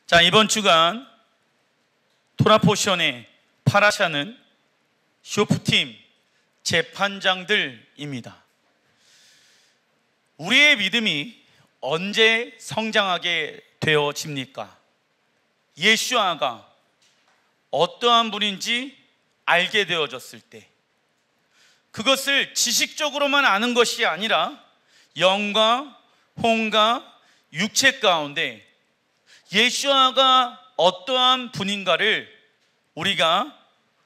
자, 이번 주간 토라포션의 파라샤는 쇼프팀 재판장들입니다. 우리의 믿음이 언제 성장하게 되어집니까? 예수아가 어떠한 분인지 알게 되어졌을 때, 그것을 지식적으로만 아는 것이 아니라 영과 혼과 육체 가운데 예수아가 어떠한 분인가를 우리가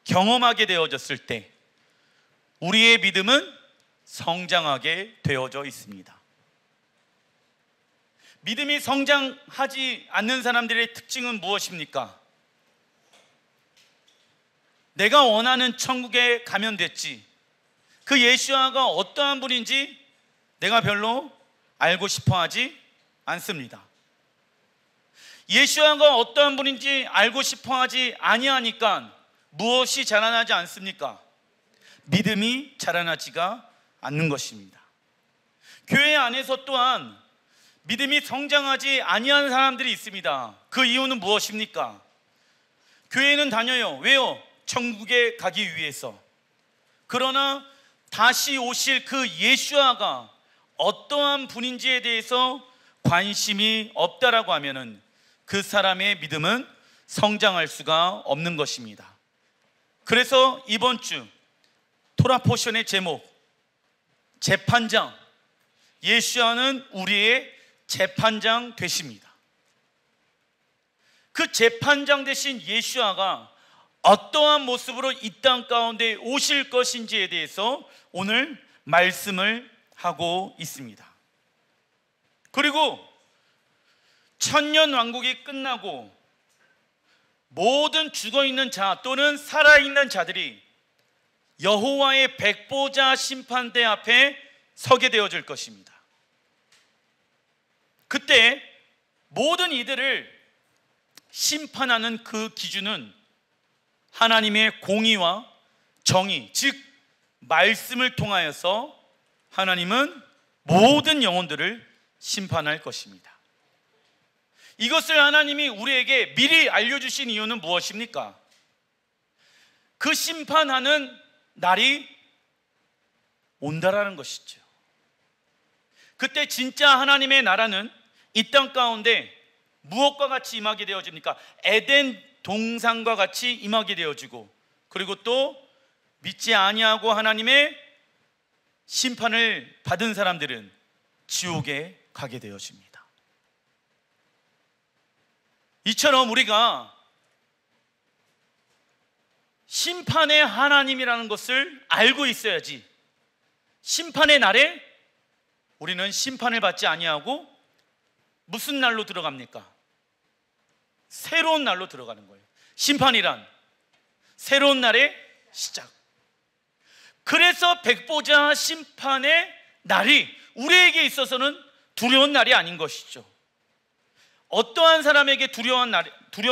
경험하게 되어졌을 때 우리의 믿음은 성장하게 되어져 있습니다. 믿음이 성장하지 않는 사람들의 특징은 무엇입니까? 내가 원하는 천국에 가면 됐지, 그 예수아가 어떠한 분인지 내가 별로 알고 싶어 하지 않습니다. 예수아가 어떠한 분인지 알고 싶어 하지 아니하니까 무엇이 자라나지 않습니까? 믿음이 자라나지가 않는 것입니다. 교회 안에서 또한 믿음이 성장하지 아니하는 사람들이 있습니다. 그 이유는 무엇입니까? 교회는 다녀요. 왜요? 천국에 가기 위해서. 그러나 다시 오실 그 예수아가 어떠한 분인지에 대해서 관심이 없다라고 하면은 그 사람의 믿음은 성장할 수가 없는 것입니다. 그래서 이번 주 토라포션의 제목, 재판장, 예수아는 우리의 재판장 되십니다. 그 재판장 되신 예수아가 어떠한 모습으로 이 땅 가운데 오실 것인지에 대해서 오늘 말씀을 하고 있습니다. 그리고 천년 왕국이 끝나고 모든 죽어있는 자 또는 살아있는 자들이 여호와의 백보자 심판대 앞에 서게 되어질 것입니다. 그때 모든 이들을 심판하는 그 기준은 하나님의 공의와 정의, 즉 말씀을 통하여서 하나님은 모든 영혼들을 심판할 것입니다. 이것을 하나님이 우리에게 미리 알려주신 이유는 무엇입니까? 그 심판하는 날이 온다라는 것이죠. 그때 진짜 하나님의 나라는 이 땅 가운데 무엇과 같이 임하게 되어집니까? 에덴 동산과 같이 임하게 되어지고, 그리고 또 믿지 아니하고 하나님의 심판을 받은 사람들은 지옥에 가게 되어집니다. 이처럼 우리가 심판의 하나님이라는 것을 알고 있어야지 심판의 날에 우리는 심판을 받지 아니하고 무슨 날로 들어갑니까? 새로운 날로 들어가는 거예요. 심판이란 새로운 날의 시작. 그래서 백보자 심판의 날이 우리에게 있어서는 두려운 날이 아닌 것이죠. 어떠한 사람에게 두려운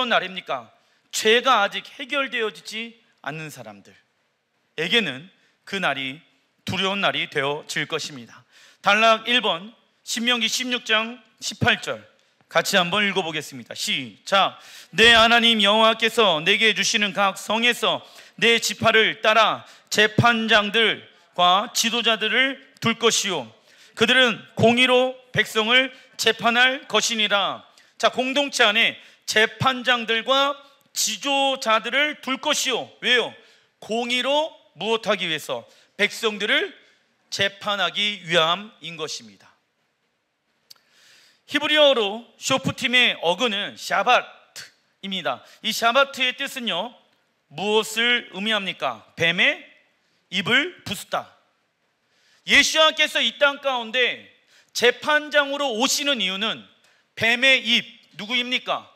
날입니까? 죄가 아직 해결되어지지 않는 사람들에게는 그 날이 두려운 날이 되어질 것입니다. 단락 1번 신명기 16장 18절 같이 한번 읽어보겠습니다. 시작. 내 하나님 여호와께서 내게 주시는 각 성에서 내 지파를 따라 재판장들과 지도자들을 둘 것이요 그들은 공의로 백성을 재판할 것이니라. 자, 공동체 안에 재판장들과 지도자들을 둘 것이요. 왜요? 공의로 무엇하기 위해서? 백성들을 재판하기 위함인 것입니다. 히브리어로 쇼프팀의 어근은 샤바트입니다. 이 샤바트의 뜻은요, 무엇을 의미합니까? 뱀의 입을 부수다. 예수님께서 이 땅 가운데 재판장으로 오시는 이유는 뱀의 입, 누구입니까?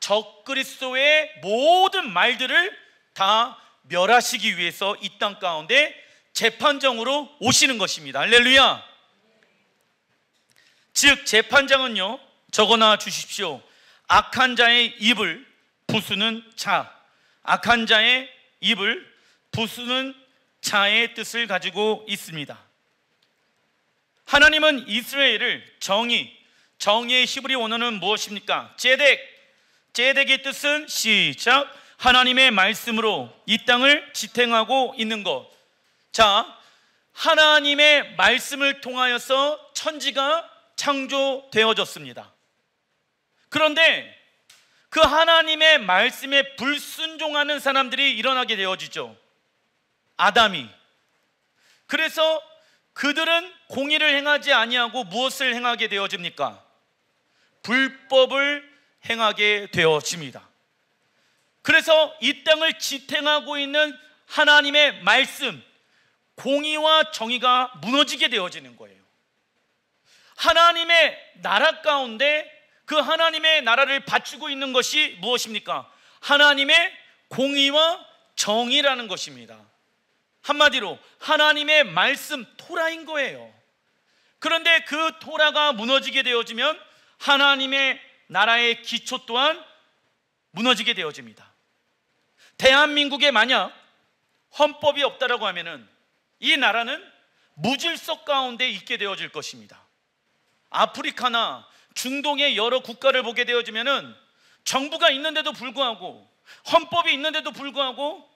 적그리스도의 모든 말들을 다 멸하시기 위해서 이 땅 가운데 재판장으로 오시는 것입니다. 할렐루야. 즉 재판장은요, 적어놔 주십시오. 악한 자의 입을 부수는 자, 악한 자의 입을 부수는 자의 뜻을 가지고 있습니다. 하나님은 이스라엘을 정의의 히브리 원어는 무엇입니까? 제덱, 제덱의 뜻은 시작 하나님의 말씀으로 이 땅을 지탱하고 있는 것. 자, 하나님의 말씀을 통하여서 천지가 창조되어졌습니다. 그런데 그 하나님의 말씀에 불순종하는 사람들이 일어나게 되어지죠. 아담이. 그래서 그들은 공의를 행하지 아니하고 무엇을 행하게 되어집니까? 불법을 행하게 되어집니다. 그래서 이 땅을 지탱하고 있는 하나님의 말씀, 공의와 정의가 무너지게 되어지는 거예요. 하나님의 나라 가운데 그 하나님의 나라를 받치고 있는 것이 무엇입니까? 하나님의 공의와 정의라는 것입니다. 한마디로 하나님의 말씀 토라인 거예요. 그런데 그 토라가 무너지게 되어지면 하나님의 나라의 기초 또한 무너지게 되어집니다. 대한민국에 만약 헌법이 없다라고 하면은 이 나라는 무질서 가운데 있게 되어질 것입니다. 아프리카나 중동의 여러 국가를 보게 되어지면은 정부가 있는데도 불구하고, 헌법이 있는데도 불구하고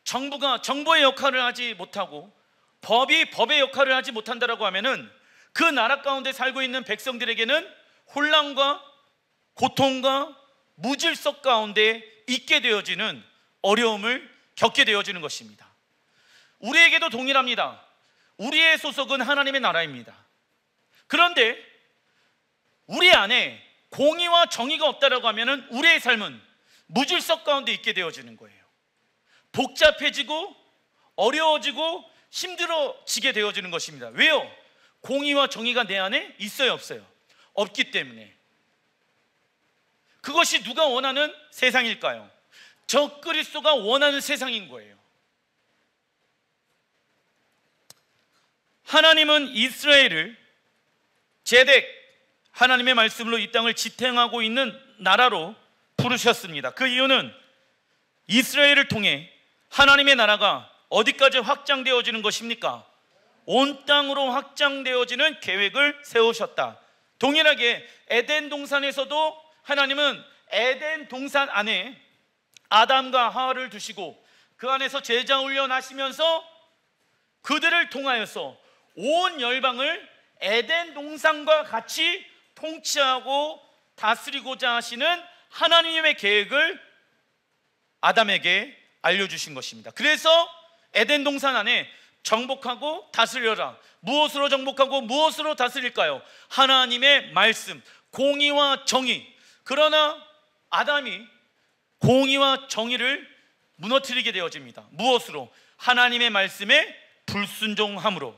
정부가 정부의 역할을 하지 못하고 법이 법의 역할을 하지 못한다라고 하면은 그 나라 가운데 살고 있는 백성들에게는 혼란과 고통과 무질서 가운데 있게 되어지는 어려움을 겪게 되어지는 것입니다. 우리에게도 동일합니다. 우리의 소속은 하나님의 나라입니다. 그런데 우리 안에 공의와 정의가 없다라고 하면은 우리의 삶은 무질서 가운데 있게 되어지는 거예요. 복잡해지고 어려워지고 힘들어지게 되어지는 것입니다. 왜요? 공의와 정의가 내 안에 있어요, 없어요? 없기 때문에. 그것이 누가 원하는 세상일까요? 적그리스도가 원하는 세상인 거예요. 하나님은 이스라엘을 제덱, 하나님의 말씀으로 이 땅을 지탱하고 있는 나라로 부르셨습니다. 그 이유는 이스라엘을 통해 하나님의 나라가 어디까지 확장되어지는 것입니까? 온 땅으로 확장되어지는 계획을 세우셨다. 동일하게 에덴 동산에서도 하나님은 에덴 동산 안에 아담과 하와를 두시고 그 안에서 제자 훈련하시면서 그들을 통하여서 온 열방을 에덴 동산과 같이 통치하고 다스리고자 하시는 하나님의 계획을 아담에게 알려주신 것입니다. 그래서 에덴 동산 안에 정복하고 다스려라. 무엇으로 정복하고 무엇으로 다스릴까요? 하나님의 말씀, 공의와 정의. 그러나 아담이 공의와 정의를 무너뜨리게 되어집니다. 무엇으로? 하나님의 말씀에 불순종함으로.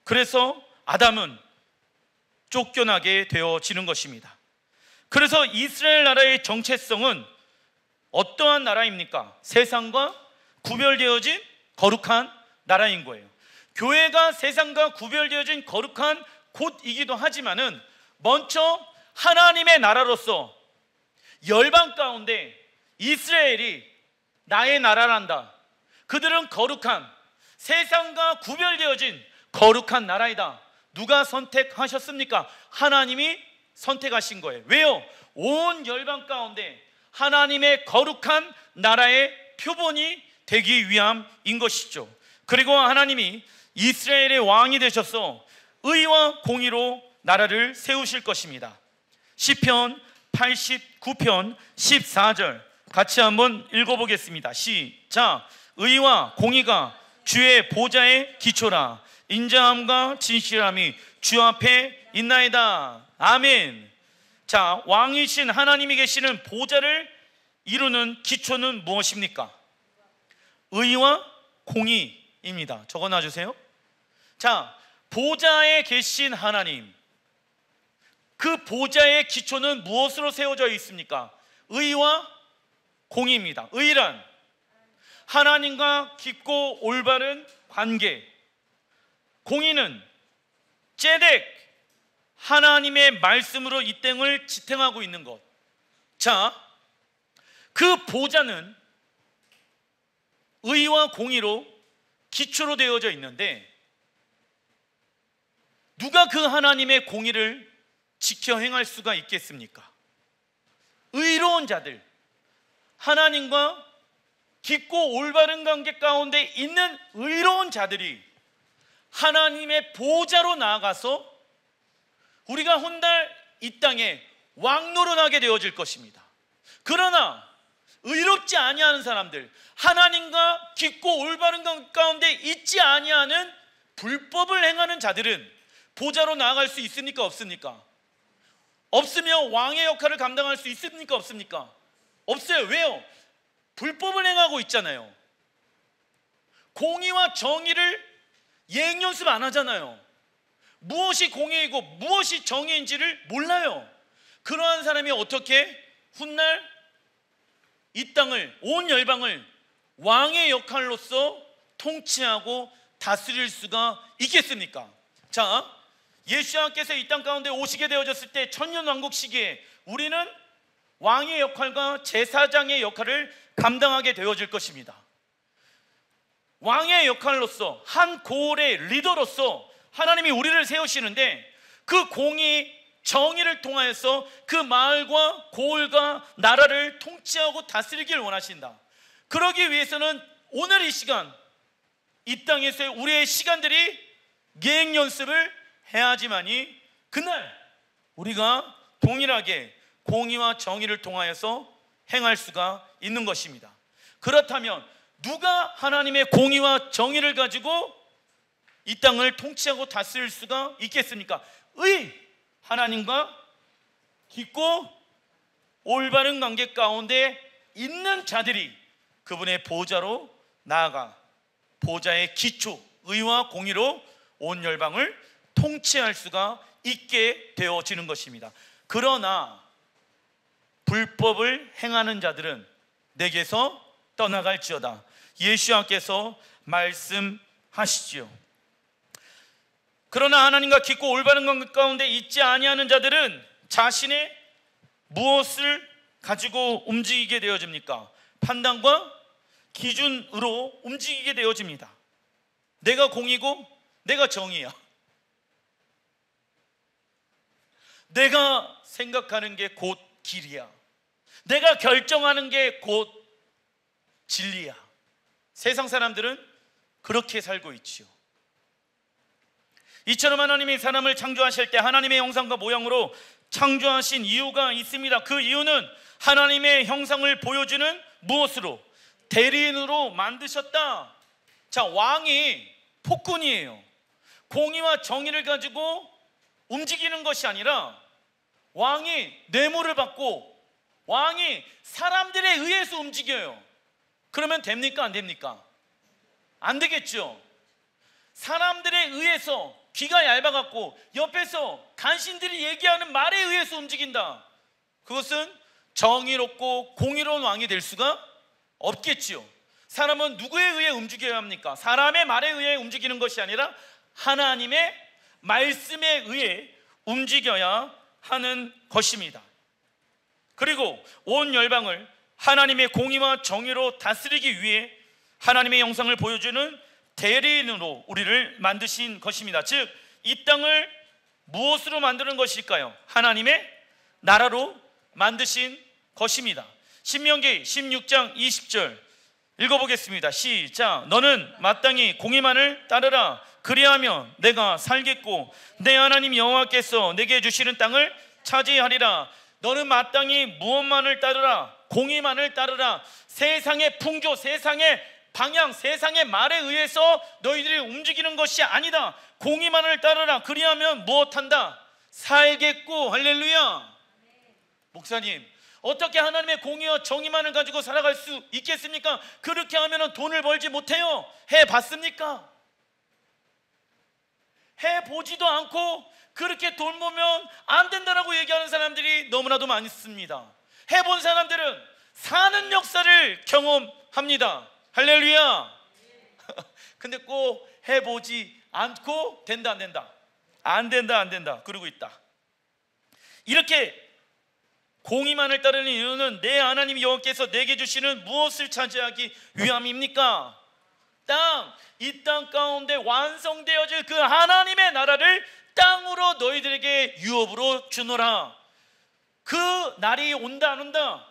그래서 아담은 쫓겨나게 되어지는 것입니다. 그래서 이스라엘 나라의 정체성은 어떠한 나라입니까? 세상과 구별되어진 거룩한 나라인 거예요. 교회가 세상과 구별되어진 거룩한 곳이기도 하지만은 먼저 하나님의 나라로서 열방 가운데 이스라엘이 나의 나라란다. 그들은 거룩한, 세상과 구별되어진 거룩한 나라이다. 누가 선택하셨습니까? 하나님이 선택하신 거예요. 왜요? 온 열방 가운데 하나님의 거룩한 나라의 표본이 되기 위함인 것이죠. 그리고 하나님이 이스라엘의 왕이 되셔서 의와 공의로 나라를 세우실 것입니다. 시편 89편 14절 같이 한번 읽어보겠습니다. 시작. 의와 공의가 주의 보좌의 기초라. 인자함과 진실함이 주 앞에 있나이다. 아멘. 자, 왕이신 하나님이 계시는 보좌를 이루는 기초는 무엇입니까? 의와 공의입니다. 적어놔주세요. 자, 보좌에 계신 하나님, 그 보좌의 기초는 무엇으로 세워져 있습니까? 의와 공의입니다. 의란 하나님과 깊고 올바른 관계, 공의는 제덱, 하나님의 말씀으로 이 땅을 지탱하고 있는 것. 자, 그 보좌는 의와 공의로 기초로 되어져 있는데 누가 그 하나님의 공의를 지켜 행할 수가 있겠습니까? 의로운 자들, 하나님과 깊고 올바른 관계 가운데 있는 의로운 자들이 하나님의 보좌로 나아가서 우리가 훗날 이 땅에 왕노릇하게 되어질 것입니다. 그러나 의롭지 아니하는 사람들, 하나님과 깊고 올바른 관계 가운데 있지 아니하는 불법을 행하는 자들은 보좌로 나아갈 수 있습니까? 없습니까? 없으면 왕의 역할을 감당할 수 있습니까? 없습니까? 없어요. 왜요? 불법을 행하고 있잖아요. 공의와 정의를 예행연습 안 하잖아요. 무엇이 공의이고 무엇이 정의인지를 몰라요. 그러한 사람이 어떻게 훗날 이 땅을, 온 열방을 왕의 역할로서 통치하고 다스릴 수가 있겠습니까? 자, 예수님께서 이 땅 가운데 오시게 되어졌을 때 천년왕국 시기에 우리는 왕의 역할과 제사장의 역할을 감당하게 되어질 것입니다. 왕의 역할로서, 한 고을의 리더로서 하나님이 우리를 세우시는데, 그 공의, 정의를 통하여서 그 마을과 고을과 나라를 통치하고 다스리길 원하신다. 그러기 위해서는 오늘 이 시간, 이 땅에서의 우리의 시간들이 예행 연습을 해야지만이 그날 우리가 동일하게 공의와 정의를 통하여서 행할 수가 있는 것입니다. 그렇다면 누가 하나님의 공의와 정의를 가지고 이 땅을 통치하고 다스릴 수가 있겠습니까? 하나님과 깊고 올바른 관계 가운데 있는 자들이 그분의 보좌로 나아가 보좌의 기초, 의와 공의로 온 열방을 통치할 수가 있게 되어지는 것입니다. 그러나 불법을 행하는 자들은 내게서 떠나갈지어다. 예수님께서 말씀하시지요. 그러나 하나님과 깊고 올바른 관계 가운데 있지 아니하는 자들은 자신의 무엇을 가지고 움직이게 되어집니까? 판단과 기준으로 움직이게 되어집니다. 내가 공이고 내가 정의야. 내가 생각하는 게 곧 길이야. 내가 결정하는 게 곧 진리야. 세상 사람들은 그렇게 살고 있지요. 이처럼 하나님이 사람을 창조하실 때 하나님의 형상과 모양으로 창조하신 이유가 있습니다. 그 이유는 하나님의 형상을 보여주는 무엇으로? 대리인으로 만드셨다. 자, 왕이 폭군이에요. 공의와 정의를 가지고 움직이는 것이 아니라 왕이 뇌물을 받고 왕이 사람들에 의해서 움직여요. 그러면 됩니까? 안 됩니까? 안 되겠죠. 사람들에 의해서, 귀가 얇아갖고 옆에서 간신들이 얘기하는 말에 의해서 움직인다. 그것은 정의롭고 공의로운 왕이 될 수가 없겠지요. 사람은 누구에 의해 움직여야 합니까? 사람의 말에 의해 움직이는 것이 아니라 하나님의 말씀에 의해 움직여야 하는 것입니다. 그리고 온 열방을 하나님의 공의와 정의로 다스리기 위해 하나님의 형상을 보여주는 대리인으로 우리를 만드신 것입니다. 즉, 이 땅을 무엇으로 만드는 것일까요? 하나님의 나라로 만드신 것입니다. 신명기 16장 20절 읽어보겠습니다. 시작. 너는 마땅히 공의만을 따르라. 그리하면 내가 살겠고 내 하나님 여호와께서 내게 주시는 땅을 차지하리라. 너는 마땅히 무엇만을 따르라? 공의만을 따르라. 세상의 풍조, 세상의 방향, 세상의 말에 의해서 너희들이 움직이는 것이 아니다. 공의만을 따르라. 그리하면 무엇한다? 살겠고. 할렐루야. 목사님, 어떻게 하나님의 공의와 정의만을 가지고 살아갈 수 있겠습니까? 그렇게 하면 돈을 벌지 못해요. 해봤습니까? 해보지도 않고 그렇게 돈 벌면 안 된다라고 얘기하는 사람들이 너무나도 많습니다. 해본 사람들은 사는 역사를 경험합니다. 할렐루야. 근데 꼭 해보지 않고 된다 안 된다, 안 된다 안 된다 그러고 있다. 이렇게 공의만을 따르는 이유는 내 하나님 여호와께서 내게 주시는 무엇을 차지하기 위함입니까? 이 땅 가운데 완성되어질 그 하나님의 나라를 땅으로 너희들에게 유업으로 주노라. 그 그 날이 온다 안 온다?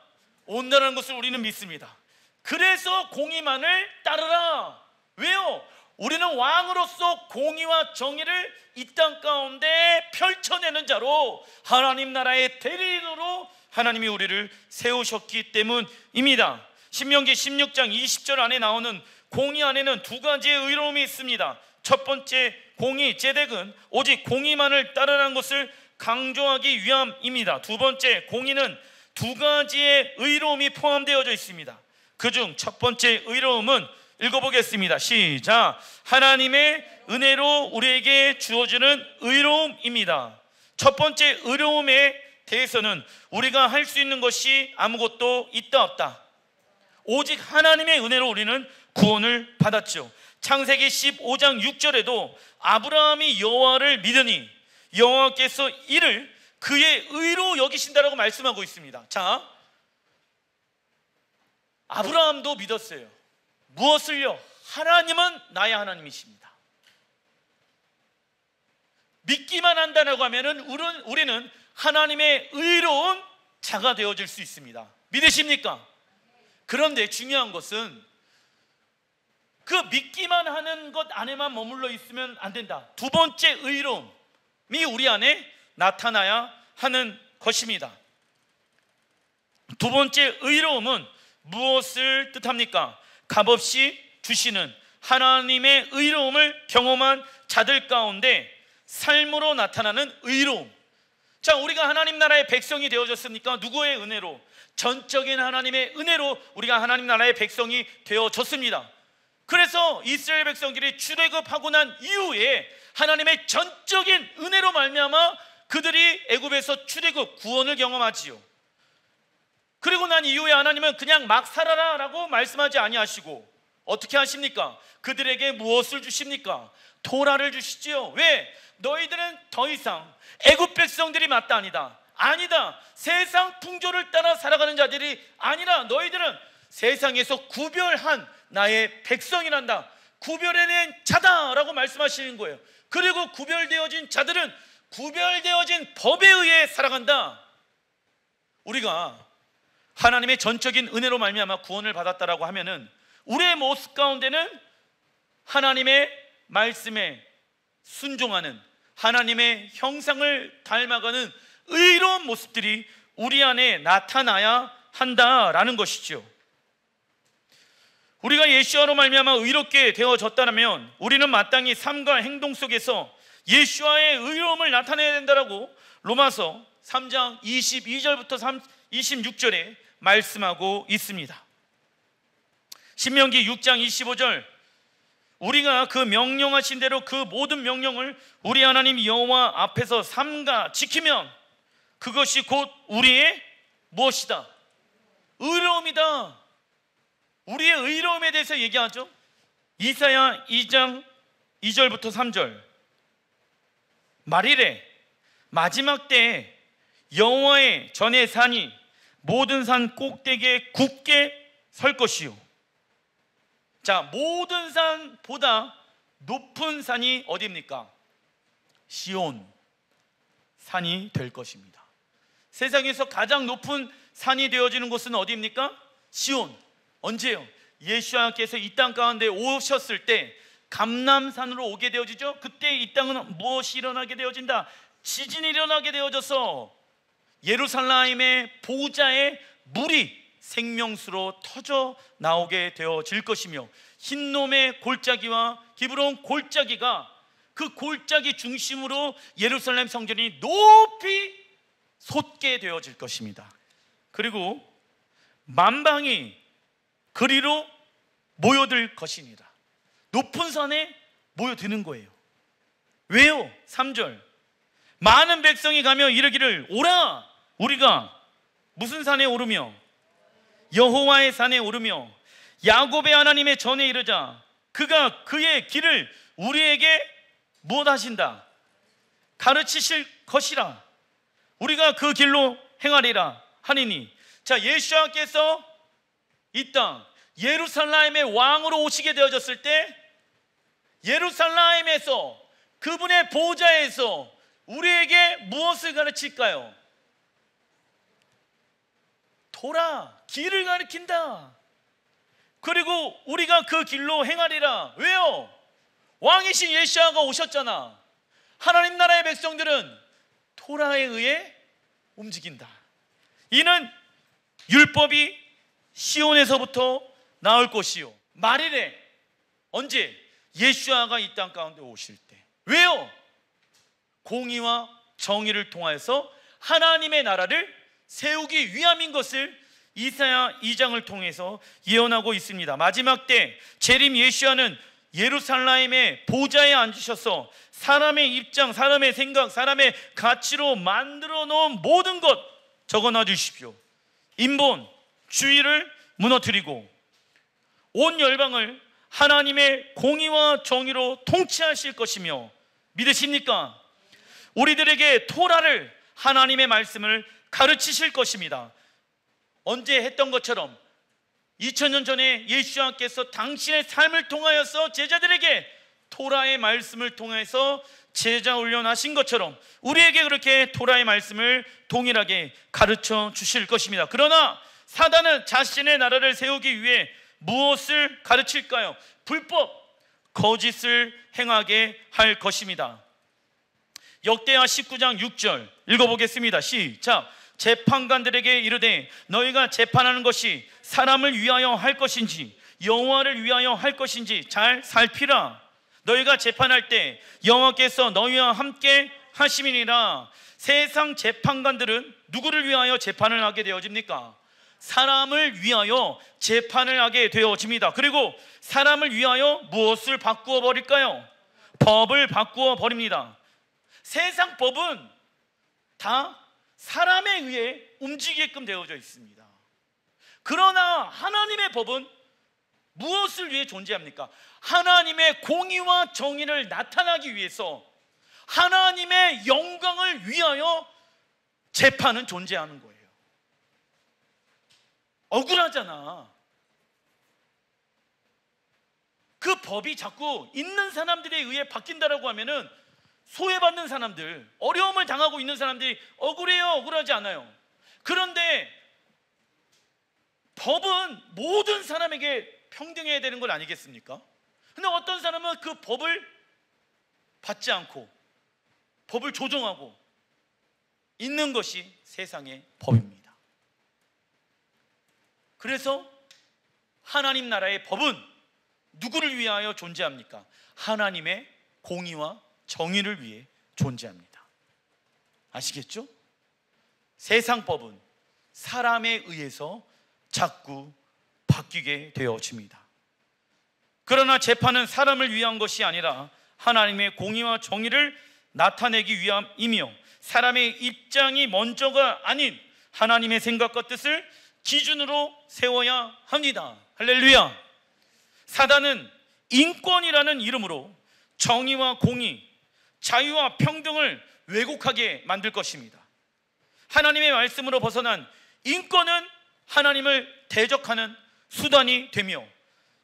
온다는 것을 우리는 믿습니다. 그래서 공의만을 따르라. 왜요? 우리는 왕으로서 공의와 정의를 이 땅 가운데 펼쳐내는 자로, 하나님 나라의 대리인으로 하나님이 우리를 세우셨기 때문입니다. 신명기 16장 20절 안에 나오는 공의 안에는 두 가지의 의로움이 있습니다. 첫 번째 공의, 제덱은 오직 공의만을 따르라는 것을 강조하기 위함입니다. 두 번째 공의는 두 가지의 의로움이 포함되어져 있습니다. 그중 첫 번째 의로움은 읽어보겠습니다. 시작. 하나님의 은혜로 우리에게 주어지는 의로움입니다. 첫 번째 의로움에 대해서는 우리가 할 수 있는 것이 아무것도 있다 없다. 오직 하나님의 은혜로 우리는 구원을 받았죠. 창세기 15장 6절에도 아브라함이 여호와를 믿으니 여호와께서 이를 그의 의로 여기신다라고 말씀하고 있습니다. 자, 아브라함도 믿었어요. 무엇을요? 하나님은 나의 하나님이십니다. 믿기만 한다고 하면은 우리는 하나님의 의로운 자가 되어질 수 있습니다. 믿으십니까? 그런데 중요한 것은 그 믿기만 하는 것 안에만 머물러 있으면 안 된다. 두 번째 의로움이 우리 안에 나타나야 하는 것입니다. 두 번째 의로움은 무엇을 뜻합니까? 값없이 주시는 하나님의 의로움을 경험한 자들 가운데 삶으로 나타나는 의로움. 자, 우리가 하나님 나라의 백성이 되어졌습니까? 누구의 은혜로? 전적인 하나님의 은혜로 우리가 하나님 나라의 백성이 되어졌습니다. 그래서 이스라엘 백성들이 출애굽하고 난 이후에 하나님의 전적인 은혜로 말미암아 그들이 애굽에서 출애굽 구원을 경험하지요. 그리고 난 이후에 하나님은 그냥 막 살아라 라고 말씀하지 아니하시고 어떻게 하십니까? 그들에게 무엇을 주십니까? 토라를 주시지요. 왜? 너희들은 더 이상 애굽 백성들이 마땅하니다. 아니다. 세상 풍조를 따라 살아가는 자들이 아니라 너희들은 세상에서 구별한 나의 백성이란다. 구별해낸 자다라고 말씀하시는 거예요. 그리고 구별되어진 자들은 구별되어진 법에 의해 살아간다. 우리가 하나님의 전적인 은혜로 말미암아 구원을 받았다라고 하면은 우리의 모습 가운데는 하나님의 말씀에 순종하는 하나님의 형상을 닮아가는 의로운 모습들이 우리 안에 나타나야 한다라는 것이죠. 우리가 예수와로 말미암아 의롭게 되어졌다면 우리는 마땅히 삶과 행동 속에서 예수와의 의로움을 나타내야 된다라고 로마서 3장 22절부터 26절에 말씀하고 있습니다. 신명기 6장 25절, 우리가 그 명령하신 대로 그 모든 명령을 우리 하나님 여호와 앞에서 삼가 지키면 그것이 곧 우리의 무엇이다? 의로움이다. 우리의 의로움에 대해서 얘기하죠. 이사야 2장 2절부터 3절, 말이래 마지막 때에 여호와의 전의 산이 모든 산 꼭대기에 굳게 설 것이요. 자, 모든 산보다 높은 산이 어디입니까? 시온 산이 될 것입니다. 세상에서 가장 높은 산이 되어지는 곳은 어디입니까? 시온. 언제요? 예수님께서 이 땅 가운데 오셨을 때 감람산으로 오게 되어지죠. 그때 이 땅은 무엇이 일어나게 되어진다? 지진이 일어나게 되어져서 예루살렘의 보좌에 물이 생명수로 터져 나오게 되어질 것이며 흰놈의 골짜기와 기브론 골짜기가 그 골짜기 중심으로 예루살렘 성전이 높이 솟게 되어질 것입니다. 그리고 만방이 그리로 모여들 것이니라. 높은 산에 모여드는 거예요. 왜요? 3절, 많은 백성이 가며 이르기를 오라, 우리가 무슨 산에 오르며 여호와의 산에 오르며 야곱의 하나님의 전에 이르자 그가 그의 길을 우리에게 무엇하신다? 가르치실 것이라. 우리가 그 길로 행하리라 하니니. 자, 예수님께서 이 땅 예루살렘의 왕으로 오시게 되어졌을 때 예루살렘에서 그분의 보좌에서 우리에게 무엇을 가르칠까요? 도라, 길을 가리킨다. 그리고 우리가 그 길로 행하리라. 왜요? 왕이신 예시아가 오셨잖아. 하나님 나라의 백성들은 토라에 의해 움직인다. 이는 율법이 시온에서부터 나올 것이요. 말이래. 언제? 예수아가 이 땅 가운데 오실 때. 왜요? 공의와 정의를 통하여서 하나님의 나라를 세우기 위함인 것을 이사야 2장을 통해서 예언하고 있습니다. 마지막 때 재림 예수아는 예루살렘의 보좌에 앉으셔서 사람의 입장, 사람의 생각, 사람의 가치로 만들어 놓은 모든 것 적어놔 주십시오. 인본, 주의를 무너뜨리고 온 열방을 하나님의 공의와 정의로 통치하실 것이며, 믿으십니까? 우리들에게 토라를, 하나님의 말씀을 가르치실 것입니다. 언제 했던 것처럼 2000년 전에 예수님께서 당신의 삶을 통하여서 제자들에게 토라의 말씀을 통해서 제자 훈련하신 것처럼 우리에게 그렇게 토라의 말씀을 동일하게 가르쳐 주실 것입니다. 그러나 사단은 자신의 나라를 세우기 위해 무엇을 가르칠까요? 불법, 거짓을 행하게 할 것입니다. 역대하 19장 6절 읽어보겠습니다. 시작. 재판관들에게 이르되 너희가 재판하는 것이 사람을 위하여 할 것인지 여호와를 위하여 할 것인지 잘 살피라. 너희가 재판할 때 여호와께서 너희와 함께 하심이니라. 세상 재판관들은 누구를 위하여 재판을 하게 되어집니까? 사람을 위하여 재판을 하게 되어집니다. 그리고 사람을 위하여 무엇을 바꾸어 버릴까요? 법을 바꾸어 버립니다. 세상 법은 다 사람에 의해 움직이게끔 되어져 있습니다. 그러나 하나님의 법은 무엇을 위해 존재합니까? 하나님의 공의와 정의를 나타나기 위해서, 하나님의 영광을 위하여 재판은 존재하는 거예요. 억울하잖아. 그 법이 자꾸 있는 사람들에 의해 바뀐다라고 하면은 소외받는 사람들, 어려움을 당하고 있는 사람들이 억울해요? 억울하지 않아요? 그런데 법은 모든 사람에게 평등해야 되는 건 아니겠습니까? 근데 어떤 사람은 그 법을 받지 않고 법을 조종하고 있는 것이 세상의 법입니다. 그래서 하나님 나라의 법은 누구를 위하여 존재합니까? 하나님의 공의와 정의를 위해 존재합니다. 아시겠죠? 세상 법은 사람에 의해서 자꾸 바뀌게 되어집니다. 그러나 재판은 사람을 위한 것이 아니라 하나님의 공의와 정의를 나타내기 위함이며, 사람의 입장이 먼저가 아닌 하나님의 생각과 뜻을 기준으로 세워야 합니다. 할렐루야. 사단은 인권이라는 이름으로 정의와 공의, 자유와 평등을 왜곡하게 만들 것입니다. 하나님의 말씀으로 벗어난 인권은 하나님을 대적하는 수단이 되며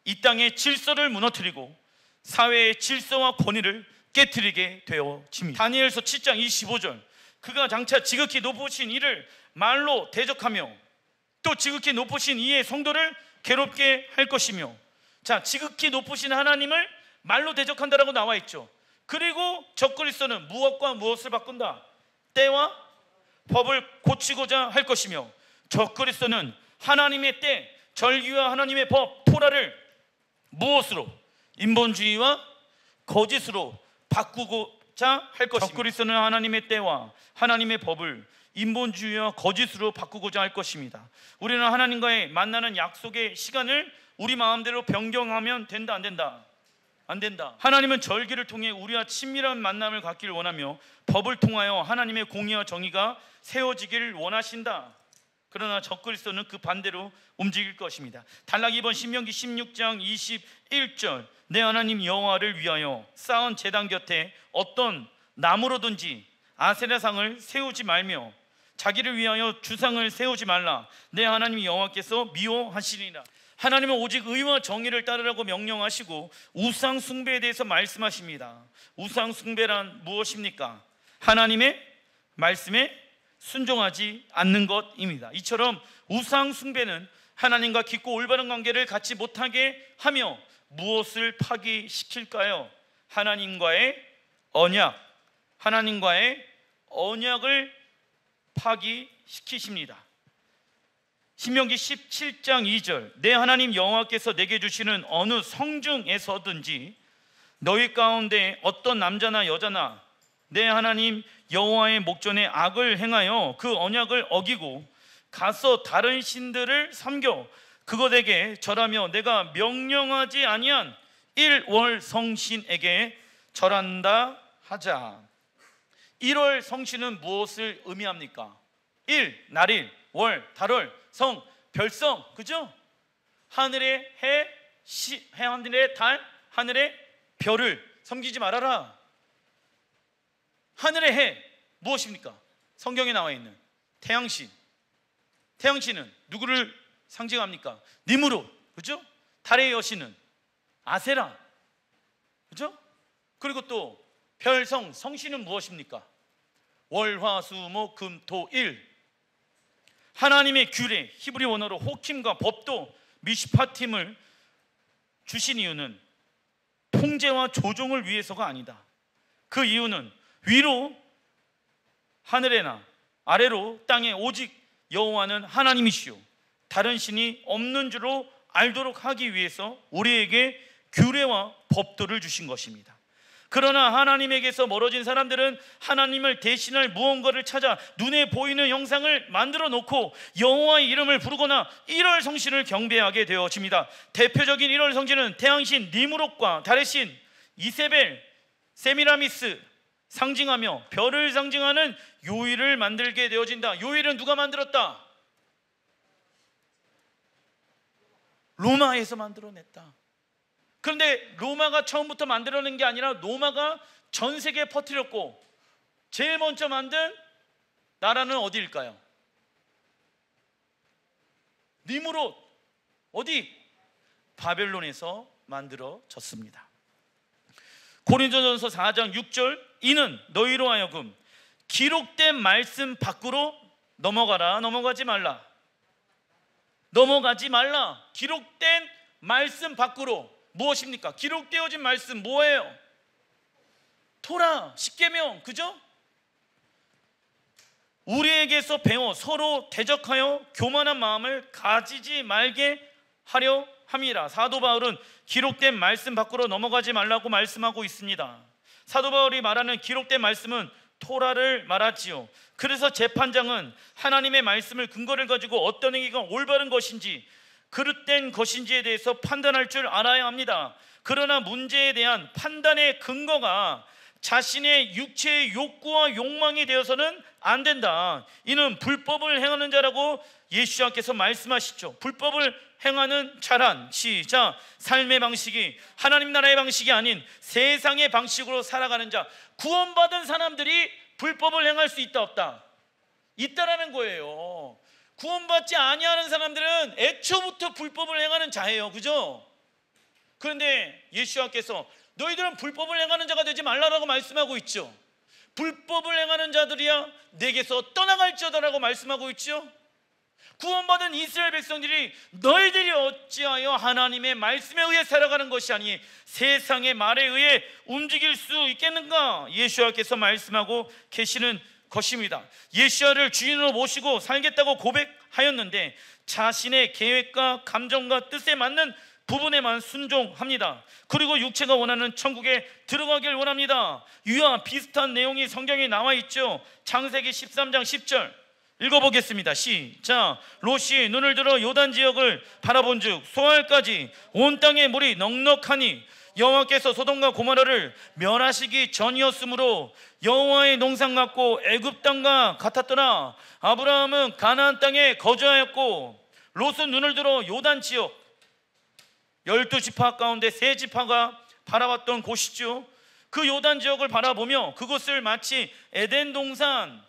이 땅의 질서를 무너뜨리고 사회의 질서와 권위를 깨트리게 되어집니다. 다니엘서 7장 25절, 그가 장차 지극히 높으신 이를 말로 대적하며 또 지극히 높으신 이의 성도를 괴롭게 할 것이며. 자, 지극히 높으신 하나님을 말로 대적한다라고 나와 있죠. 그리고 적그리스도는 무엇과 무엇을 바꾼다? 때와 법을 고치고자 할 것이며, 적그리스도는 하나님의 때, 절기와 하나님의 법, 토라를 무엇으로? 인본주의와 거짓으로 바꾸고자 할 것입니다. 적그리스도는 하나님의 때와 하나님의 법을 인본주의와 거짓으로 바꾸고자 할 것입니다. 우리는 하나님과의 만나는 약속의 시간을 우리 마음대로 변경하면 된다, 안 된다? 안 된다. 하나님은 절기를 통해 우리와 친밀한 만남을 갖기를 원하며 법을 통하여 하나님의 공의와 정의가 세워지기를 원하신다. 그러나 적그리스도는 그 반대로 움직일 것입니다. 단락 2번 신명기 16장 21절, 내 하나님 여호와를 위하여 쌓은 제단 곁에 어떤 나무로든지 아세라상을 세우지 말며 자기를 위하여 주상을 세우지 말라. 내 하나님 여호와께서 미워하시리라. 하나님은 오직 의와 정의를 따르라고 명령하시고 우상 숭배에 대해서 말씀하십니다. 우상 숭배란 무엇입니까? 하나님의 말씀에 순종하지 않는 것입니다. 이처럼 우상 숭배는 하나님과 깊고 올바른 관계를 갖지 못하게 하며 무엇을 파기시킬까요? 하나님과의 언약을 파기시키십니다. 신명기 17장 2절, 내 하나님 여호와께서 내게 주시는 어느 성중에서든지 너희 가운데 어떤 남자나 여자나 내 하나님 여호와의 목전에 악을 행하여 그 언약을 어기고 가서 다른 신들을 섬겨 그것에게 절하며 내가 명령하지 아니한 일월 성신에게 절한다 하자. 1월 성신은 무엇을 의미합니까? 1, 날일, 월, 달월, 성, 별성, 그죠? 하늘의 해, 하늘의 달, 하늘의 별을 섬기지 말아라. 하늘의 해 무엇입니까? 성경에 나와 있는 태양신. 태양신은 누구를 상징합니까? 니무롯, 그죠? 달의 여신은 아세라, 그죠? 그리고 또 별성, 성신은 무엇입니까? 월, 화, 수, 목, 금, 토, 일. 하나님의 규례, 히브리 원어로 호킴과 법도 미슈파팀을 주신 이유는 통제와 조종을 위해서가 아니다. 그 이유는 위로 하늘에나 아래로 땅에 오직 여호와는 하나님이시오 다른 신이 없는 줄로 알도록 하기 위해서 우리에게 규례와 법도를 주신 것입니다. 그러나 하나님에게서 멀어진 사람들은 하나님을 대신할 무언가를 찾아 눈에 보이는 형상을 만들어 놓고 여호와의 이름을 부르거나 1월 성신을 경배하게 되어집니다. 대표적인 1월 성신은 태양신 니무롯과 달의 신 이세벨, 세미라미스 상징하며 별을 상징하는 요일을 만들게 되어진다. 요일은 누가 만들었다? 로마에서 만들어냈다. 그런데 로마가 처음부터 만들어낸 게 아니라 로마가 전 세계에 퍼뜨렸고 제일 먼저 만든 나라는 어디일까요? 니무롯. 어디? 바벨론에서 만들어졌습니다. 고린도전서 4장 6절, 이는 너희로 하여금 기록된 말씀 밖으로 넘어가지 말라. 기록된 말씀 밖으로. 무엇입니까? 기록되어진 말씀 뭐예요? 토라, 십계명, 그죠? 우리에게서 배워 서로 대적하여 교만한 마음을 가지지 말게 하려 함이라. 사도 바울은 기록된 말씀 밖으로 넘어가지 말라고 말씀하고 있습니다. 사도 바울이 말하는 기록된 말씀은 토라를 말하지요. 그래서 재판장은 하나님의 말씀을 근거를 가지고 어떤 행위가 올바른 것인지 그릇된 것인지에 대해서 판단할 줄 알아야 합니다. 그러나 문제에 대한 판단의 근거가 자신의 육체의 욕구와 욕망이 되어서는 안 된다. 이는 불법을 행하는 자라고 예수님께서 말씀하시죠. 불법을 행하는 자란, 시작, 삶의 방식이 하나님 나라의 방식이 아닌 세상의 방식으로 살아가는 자. 구원받은 사람들이 불법을 행할 수 있다 없다? 있다라는 거예요. 구원받지 아니하는 사람들은 애초부터 불법을 행하는 자예요. 그죠? 그런데 예수님께서 너희들은 불법을 행하는 자가 되지 말라라고 말씀하고 있죠. 불법을 행하는 자들이야 내게서 떠나갈지어다라고 말씀하고 있죠. 구원받은 이스라엘 백성들이 너희들이 어찌하여 하나님의 말씀에 의해 살아가는 것이 아니 세상의 말에 의해 움직일 수 있겠는가? 예수님께서 말씀하고 계시는 것입니다. 예수야를 주인으로 모시고 살겠다고 고백하였는데 자신의 계획과 감정과 뜻에 맞는 부분에만 순종합니다. 그리고 육체가 원하는 천국에 들어가길 원합니다. 이와 비슷한 내용이 성경에 나와 있죠. 창세기 13장 10절 읽어보겠습니다. 시작. 롯이 눈을 들어 요단 지역을 바라본즉 소알까지 온 땅의 물이 넉넉하니 여호와께서 소돔과 고모라를 멸하시기 전이었으므로 여호와의 농상 같고 애굽 땅과 같았더라. 아브라함은 가나안 땅에 거주하였고 롯은 눈을 들어 요단 지역 12지파 가운데 3지파가 바라봤던 곳이죠. 그 요단 지역을 바라보며 그곳을 마치 에덴 동산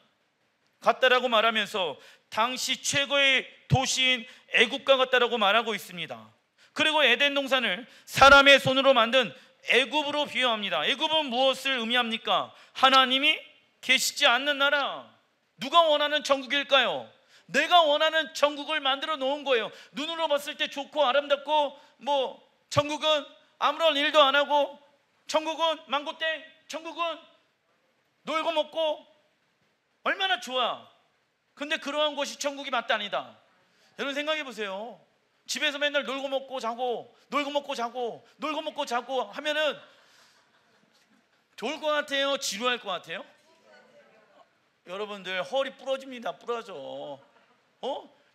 같다라고 말하면서 당시 최고의 도시인 애굽과 같다라고 말하고 있습니다. 그리고 에덴 동산을 사람의 손으로 만든 애굽으로 비유합니다. 애굽은 무엇을 의미합니까? 하나님이 계시지 않는 나라. 누가 원하는 천국일까요? 내가 원하는 천국을 만들어 놓은 거예요. 눈으로 봤을 때 좋고 아름답고, 천국은 아무런 일도 안 하고, 천국은 망고땡, 천국은 놀고 먹고, 얼마나 좋아. 근데 그러한 곳이 천국이 맞다 아니다? 여러분 생각해 보세요. 집에서 맨날 놀고 먹고 자고, 놀고 먹고 자고, 놀고 먹고 자고 하면은 좋을 것 같아요? 지루할 것 같아요? 여러분들 허리 부러집니다. 부러져.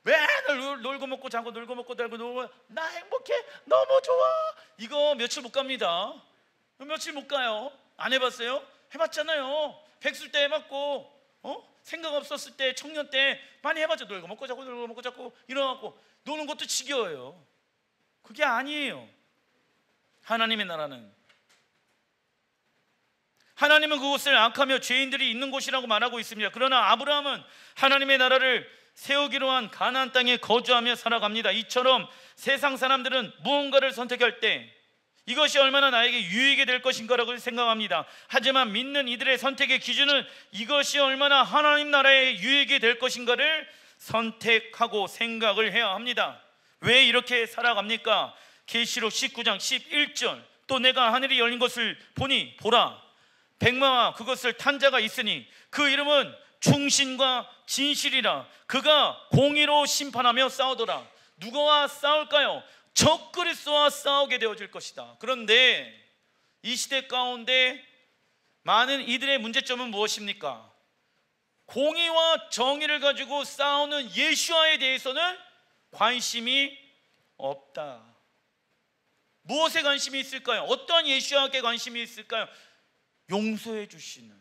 맨날 놀고 먹고 자고, 놀고 먹고 자고, 놀고, 나 행복해, 너무 좋아. 이거 며칠 못 갑니다. 며칠 못 가요. 안 해봤어요? 해봤잖아요. 백수 때 해봤고, 생각 없었을 때, 청년 때 많이 해봤죠. 놀고 먹고 자고, 놀고 먹고 자고, 일어나고 노는 것도 지겨워요. 그게 아니에요. 하나님의 나라는, 하나님은 그곳을 악하며 죄인들이 있는 곳이라고 말하고 있습니다. 그러나 아브라함은 하나님의 나라를 세우기로 한 가나안 땅에 거주하며 살아갑니다. 이처럼 세상 사람들은 무언가를 선택할 때 이것이 얼마나 나에게 유익이 될 것인가라고 생각합니다. 하지만 믿는 이들의 선택의 기준은 이것이 얼마나 하나님 나라에 유익이 될 것인가를 선택하고 생각을 해야 합니다. 왜 이렇게 살아갑니까? 계시록 19장 11절, 또 내가 하늘이 열린 것을 보니 보라, 백마와 그것을 탄 자가 있으니 그 이름은 충신과 진실이라. 그가 공의로 심판하며 싸우더라. 누구와 싸울까요? 적그리스도와 싸우게 되어질 것이다. 그런데 이 시대 가운데 많은 이들의 문제점은 무엇입니까? 공의와 정의를 가지고 싸우는 예수와에 대해서는 관심이 없다. 무엇에 관심이 있을까요? 어떠한 예수와께 관심이 있을까요? 용서해 주시는,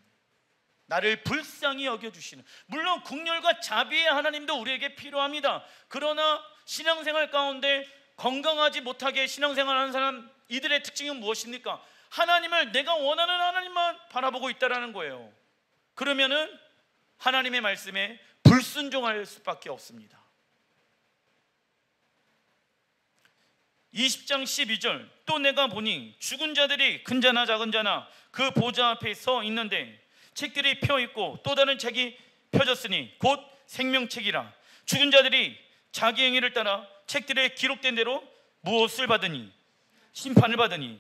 나를 불쌍히 여겨주시는, 물론 긍휼과 자비의 하나님도 우리에게 필요합니다. 그러나 신앙생활 가운데 건강하지 못하게 신앙생활하는 사람, 이들의 특징은 무엇입니까? 하나님을 내가 원하는 하나님만 바라보고 있다는 거예요. 그러면은 하나님의 말씀에 불순종할 수밖에 없습니다. 20장 12절, 또 내가 보니 죽은 자들이 큰 자나 작은 자나 그 보좌 앞에 서 있는데 책들이 펴 있고 또 다른 책이 펴졌으니 곧 생명책이라. 죽은 자들이 자기 행위를 따라 책들에 기록된 대로 무엇을 받으니? 심판을 받으니.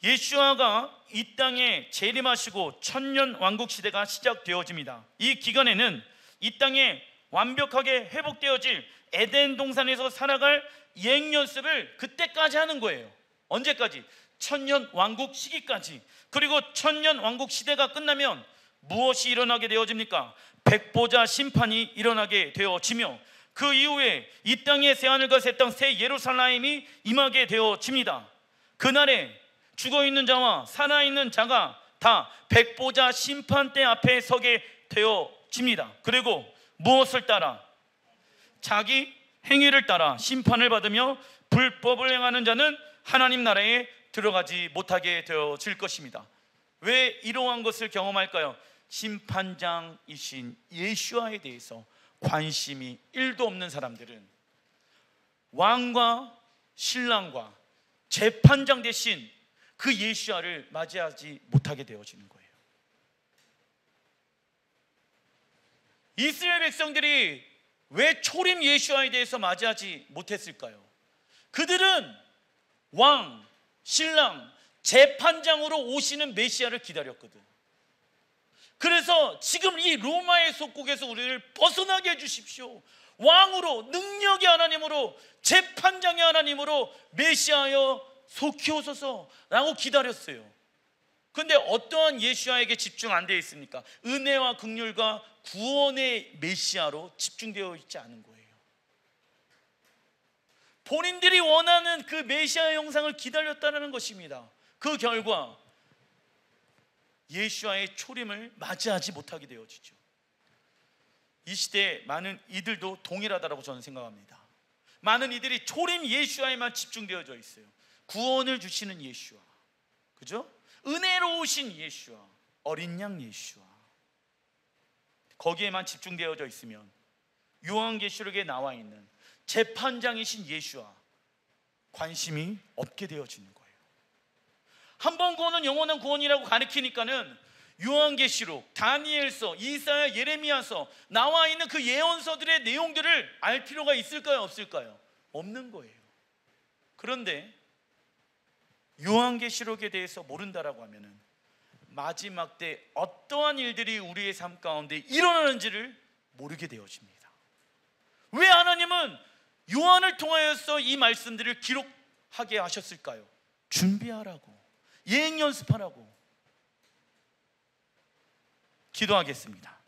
예수아가 이 땅에 재림하시고 천년 왕국 시대가 시작되어집니다. 이 기간에는 이 땅에 완벽하게 회복되어질 에덴 동산에서 살아갈 예행 연습을 그때까지 하는 거예요. 언제까지? 천년 왕국 시기까지. 그리고 천년 왕국 시대가 끝나면 무엇이 일어나게 되어집니까? 백보자 심판이 일어나게 되어지며 그 이후에 이 땅의 새하늘과 새 땅 새 예루살렘이 임하게 되어집니다. 그날에 죽어있는 자와 살아있는 자가 다 백보자 심판대 앞에 서게 되어집니다. 그리고 무엇을 따라? 자기 행위를 따라 심판을 받으며 불법을 행하는 자는 하나님 나라에 들어가지 못하게 되어질 것입니다. 왜 이러한 것을 경험할까요? 심판장이신 예수와에 대해서 관심이 1도 없는 사람들은 왕과 신랑과 재판장 대신 그 예수와를 맞이하지 못하게 되어지는 거예요. 이스라엘 백성들이 왜 초림 예수와에 대해서 맞이하지 못했을까요? 그들은 왕, 신랑, 재판장으로 오시는 메시아를 기다렸거든. 그래서 지금 이 로마의 속국에서 우리를 벗어나게 해주십시오. 왕으로, 능력의 하나님으로, 재판장의 하나님으로 메시아여 속히오소서 라고 기다렸어요. 근데 어떠한 예수아에게 집중 안 되어 있습니까? 은혜와 긍휼과 구원의 메시아로 집중되어 있지 않은 거예요. 본인들이 원하는 그 메시아 형상을 기다렸다는 것입니다. 그 결과 예수와의 초림을 맞이하지 못하게 되어지죠. 이 시대에 많은 이들도 동일하다고 저는 생각합니다. 많은 이들이 초림 예수와에만 집중되어져 있어요. 구원을 주시는 예수와, 그죠? 은혜로우신 예수와, 어린 양 예수와, 거기에만 집중되어져 있으면 요한계시록에 나와 있는 재판장이신 예수와 관심이 없게 되어지는 거예요. 한 번 구원은 영원한 구원이라고 가르치니까는 요한계시록, 다니엘서, 이사야, 예레미야서 나와 있는 그 예언서들의 내용들을 알 필요가 있을까요? 없을까요? 없는 거예요. 그런데 요한계시록에 대해서 모른다라고 하면은 마지막 때 어떠한 일들이 우리의 삶 가운데 일어나는지를 모르게 되어집니다. 왜 하나님은 요한을 통하여서 이 말씀들을 기록하게 하셨을까요? 준비하라고, 예행 연습하라고. 기도하겠습니다.